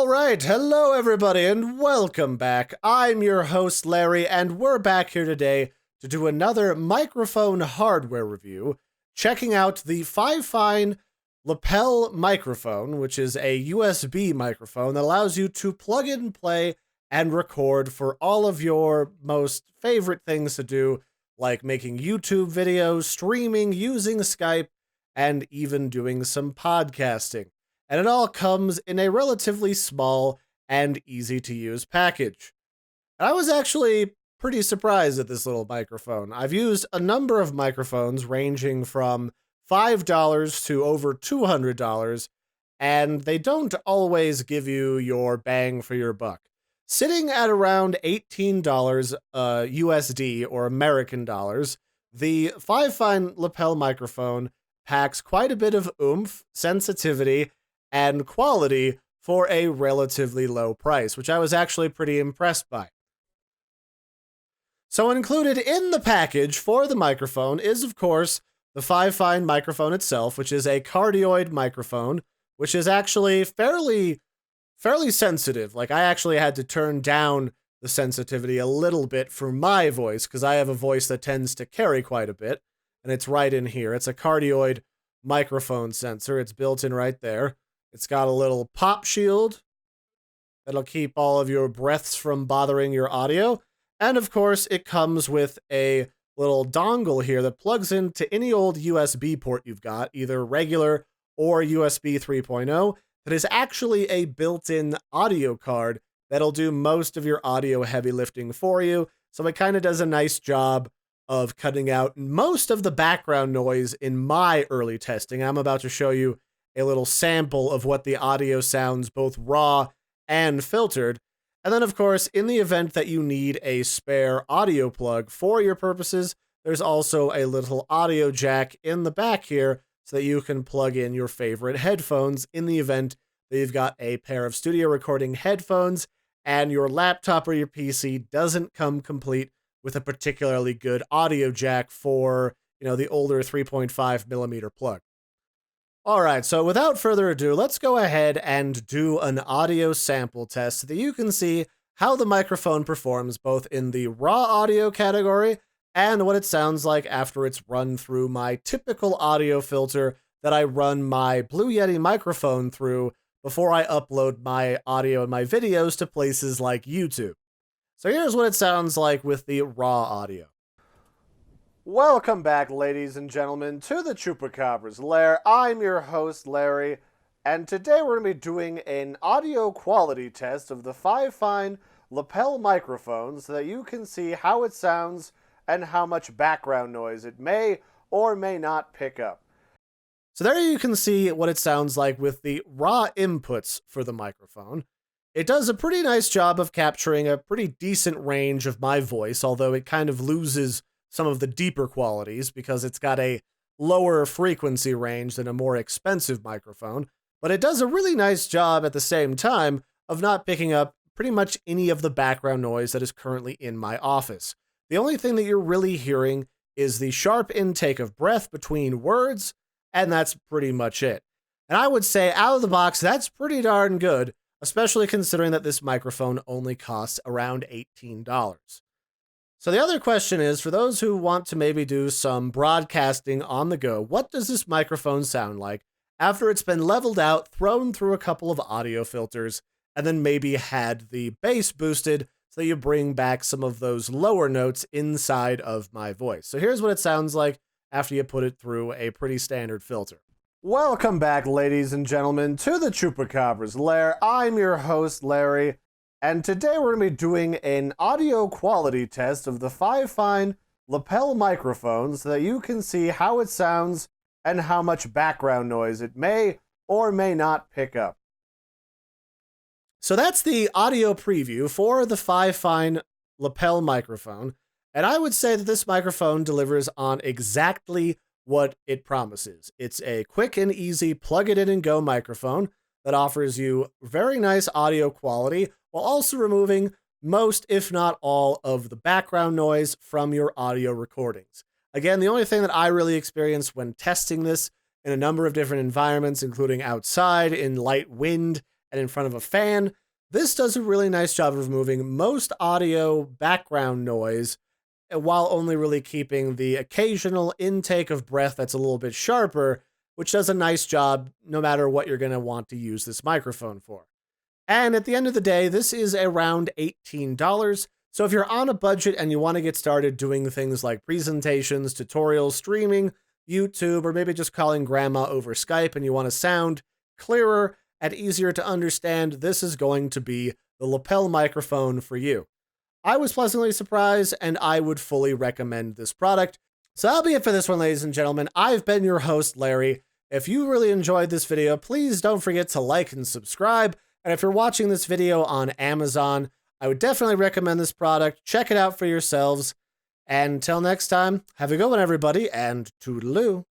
All right, hello everybody and welcome back. I'm your host Larry and we're back here today to do another microphone hardware review, checking out the Fifine Lapel Microphone, which is a USB microphone that allows you to plug in, play, and record for all of your most favorite things to do, like making YouTube videos, streaming, using Skype, and even doing some podcasting. And it all comes in a relatively small and easy to use package. And I was actually pretty surprised at this little microphone. I've used a number of microphones ranging from $5 to over $200, and they don't always give you your bang for your buck. Sitting at around $18 USD or American dollars, the Fifine Lapel microphone packs quite a bit of oomph, sensitivity, and quality for a relatively low price, which I was actually pretty impressed by. So included in the package for the microphone is, of course, the Fifine microphone itself, which is a cardioid microphone, which is actually fairly sensitive. Like, I actually had to turn down the sensitivity a little bit for my voice, because I have a voice that tends to carry quite a bit, and it's right in here. It's a cardioid microphone sensor. It's built in right there. It's got a little pop shield that'll keep all of your breaths from bothering your audio. And of course, it comes with a little dongle here that plugs into any old USB port you've got, either regular or USB 3.0, that is actually a built-in audio card that'll do most of your audio heavy lifting for you. So it kind of does a nice job of cutting out most of the background noise in my early testing. I'm about to show you a little sample of what the audio sounds both raw and filtered. And then, of course, in the event that you need a spare audio plug for your purposes, there's also a little audio jack in the back here so that you can plug in your favorite headphones in the event that you've got a pair of studio recording headphones and your laptop or your PC doesn't come complete with a particularly good audio jack for, the older 3.5 millimeter plug. All right, so without further ado, let's go ahead and do an audio sample test so that you can see how the microphone performs both in the raw audio category and what it sounds like after it's run through my typical audio filter that I run my Blue Yeti microphone through before I upload my audio and my videos to places like YouTube. So here's what it sounds like with the raw audio. Welcome back, ladies and gentlemen, to the Chupacabra's lair. I'm your host, Larry, and today we're going to be doing an audio quality test of the Fifine Lapel microphone so that you can see how it sounds and how much background noise it may or may not pick up. So there you can see what it sounds like with the raw inputs for the microphone. It does a pretty nice job of capturing a pretty decent range of my voice, although it kind of loses some of the deeper qualities because it's got a lower frequency range than a more expensive microphone, but it does a really nice job at the same time of not picking up pretty much any of the background noise that is currently in my office. The only thing that you're really hearing is the sharp intake of breath between words, and that's pretty much it. And I would say out of the box, that's pretty darn good, especially considering that this microphone only costs around $18. So the other question is, for those who want to maybe do some broadcasting on the go, what does this microphone sound like after it's been leveled out, thrown through a couple of audio filters, and then maybe had the bass boosted so that you bring back some of those lower notes inside of my voice? So here's what it sounds like after you put it through a pretty standard filter. Welcome back, ladies and gentlemen, to the Chupacabra's lair. I'm your host, Larry, and today we're going to be doing an audio quality test of the Fifine Lapel microphone so that you can see how it sounds and how much background noise it may or may not pick up. So that's the audio preview for the Fifine Lapel microphone, and I would say that this microphone delivers on exactly what it promises. It's a quick and easy plug it in and go microphone that offers you very nice audio quality while also removing most, if not all, of the background noise from your audio recordings. Again, the only thing that I really experienced when testing this in a number of different environments, including outside, in light wind, and in front of a fan, this does a really nice job of removing most audio background noise while only really keeping the occasional intake of breath that's a little bit sharper, which does a nice job no matter what you're going to want to use this microphone for. And at the end of the day, this is around $18. So if you're on a budget and you want to get started doing things like presentations, tutorials, streaming, YouTube, or maybe just calling grandma over Skype and you want to sound clearer and easier to understand, this is going to be the lapel microphone for you. I was pleasantly surprised, and I would fully recommend this product. So that'll be it for this one, ladies and gentlemen. I've been your host, Larry. If you really enjoyed this video, please don't forget to like and subscribe. And if you're watching this video on Amazon, I would definitely recommend this product. Check it out for yourselves. And until next time, have a good one, everybody, and toodaloo.